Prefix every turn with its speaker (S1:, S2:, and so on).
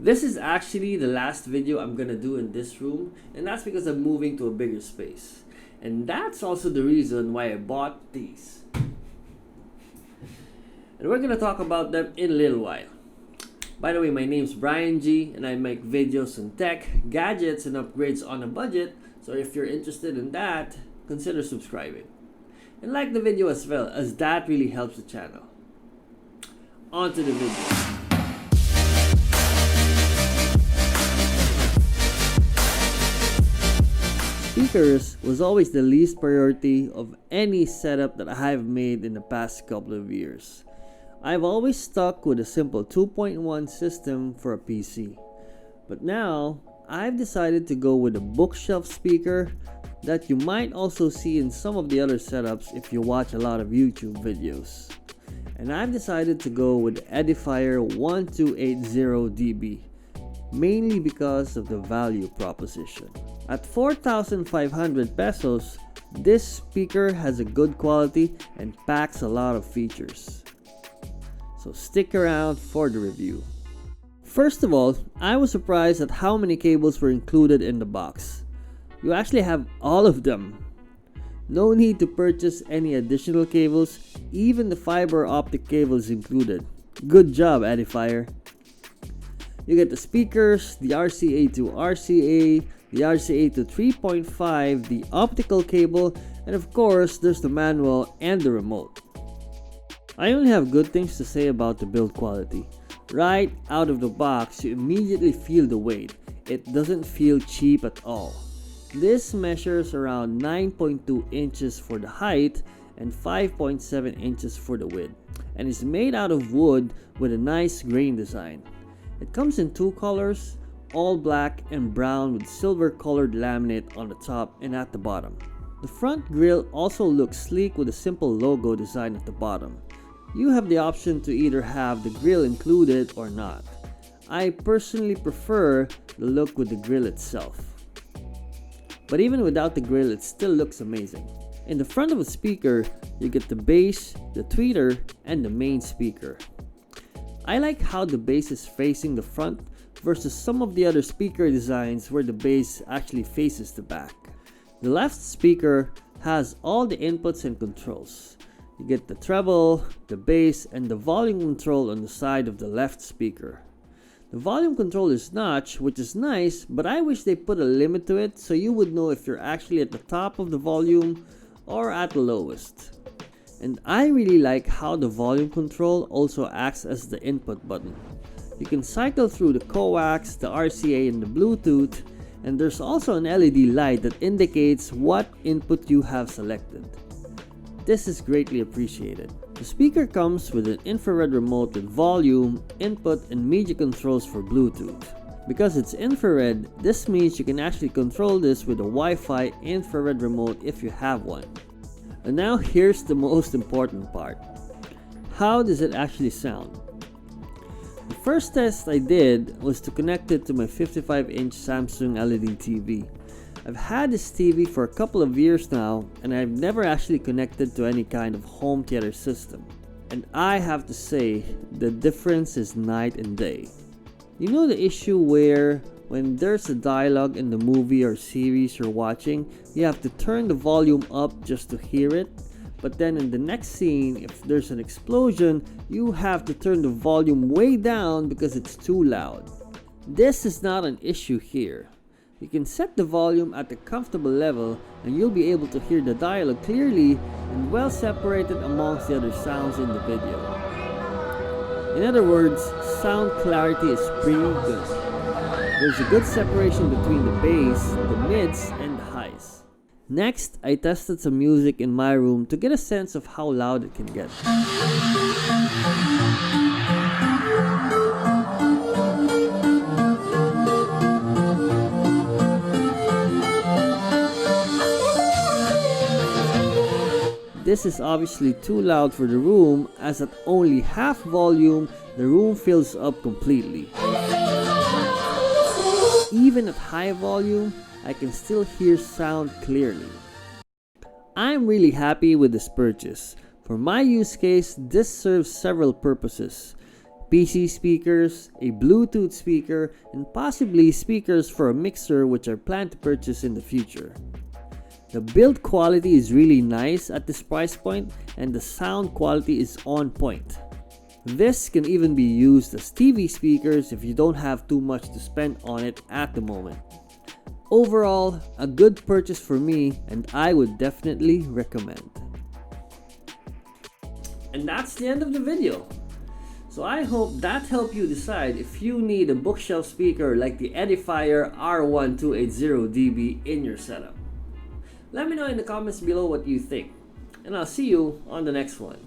S1: This is actually the last video I'm gonna do in this room, and that's because I'm moving to a bigger space. And that's also the reason why I bought these. And we're gonna talk about them in a little while. By the way, my name's Brian G, and I make videos on tech, gadgets, and upgrades on a budget. So if you're interested in that, consider subscribing. And like the video as well, as that really helps the channel. On to the video. Speakers was always the least priority of any setup that I have made in the past couple of years. I've always stuck with a simple 2.1 system for a PC. But now, I've decided to go with a bookshelf speaker that you might also see in some of the other setups if you watch a lot of YouTube videos. And I've decided to go with Edifier R1280DB, mainly because of the value proposition. At 4,500 pesos, this speaker has a good quality and packs a lot of features. So stick around for the review. First of all, I was surprised at how many cables were included in the box. You actually have all of them. No need to purchase any additional cables, even the fiber optic cable is included. Good job, Edifier. You get the speakers, the RCA to RCA, the RCA to 3.5, the optical cable, and of course, there's the manual and the remote. I only have good things to say about the build quality. Right out of the box, you immediately feel the weight. It doesn't feel cheap at all. This measures around 9.2 inches for the height and 5.7 inches for the width, and is made out of wood with a nice grain design. It comes in two colors, all black and brown with silver colored laminate on the top and at the bottom. The front grille also looks sleek with a simple logo design at the bottom. You have the option to either have the grille included or not. I personally prefer the look with the grille itself. But even without the grille, it still looks amazing. In the front of a speaker, you get the bass, the tweeter, and the main speaker. I like how the bass is facing the front versus some of the other speaker designs where the bass actually faces the back. The left speaker has all the inputs and controls. You get the treble, the bass, and the volume control on the side of the left speaker. The volume control is notched, which is nice, but I wish they put a limit to it so you would know if you're actually at the top of the volume or at the lowest. And I really like how the volume control also acts as the input button. You can cycle through the coax, the RCA, and the Bluetooth, and there's also an LED light that indicates what input you have selected. This is greatly appreciated. The speaker comes with an infrared remote with volume, input, and media controls for Bluetooth. Because it's infrared, this means you can actually control this with a Wi-Fi infrared remote if you have one. And now here's the most important part. How does it actually sound? The first test I did was to connect it to my 55-inch Samsung LED TV. I've had this TV for a couple of years now, and I've never actually connected to any kind of home theater system. And I have to say, the difference is night and day. You know the issue where when there's a dialogue in the movie or series you're watching, you have to turn the volume up just to hear it? But then in the next scene, if there's an explosion, you have to turn the volume way down because it's too loud. This is not an issue here. You can set the volume at a comfortable level and you'll be able to hear the dialogue clearly and well separated amongst the other sounds in the video. In other words, sound clarity is pretty good. There's a good separation between the bass, the mids, and the highs. Next, I tested some music in my room to get a sense of how loud it can get. This is obviously too loud for the room, as at only half volume, the room fills up completely. Even at high volume, I can still hear sound clearly. I'm really happy with this purchase. For my use case, this serves several purposes. PC speakers, a Bluetooth speaker, and possibly speakers for a mixer which I plan to purchase in the future. The build quality is really nice at this price point, and the sound quality is on point. This can even be used as TV speakers if you don't have too much to spend on it at the moment. Overall, a good purchase for me, and I would definitely recommend. And that's the end of the video. So I hope that helped you decide if you need a bookshelf speaker like the Edifier R1280DB in your setup. Let me know in the comments below what you think, and I'll see you on the next one.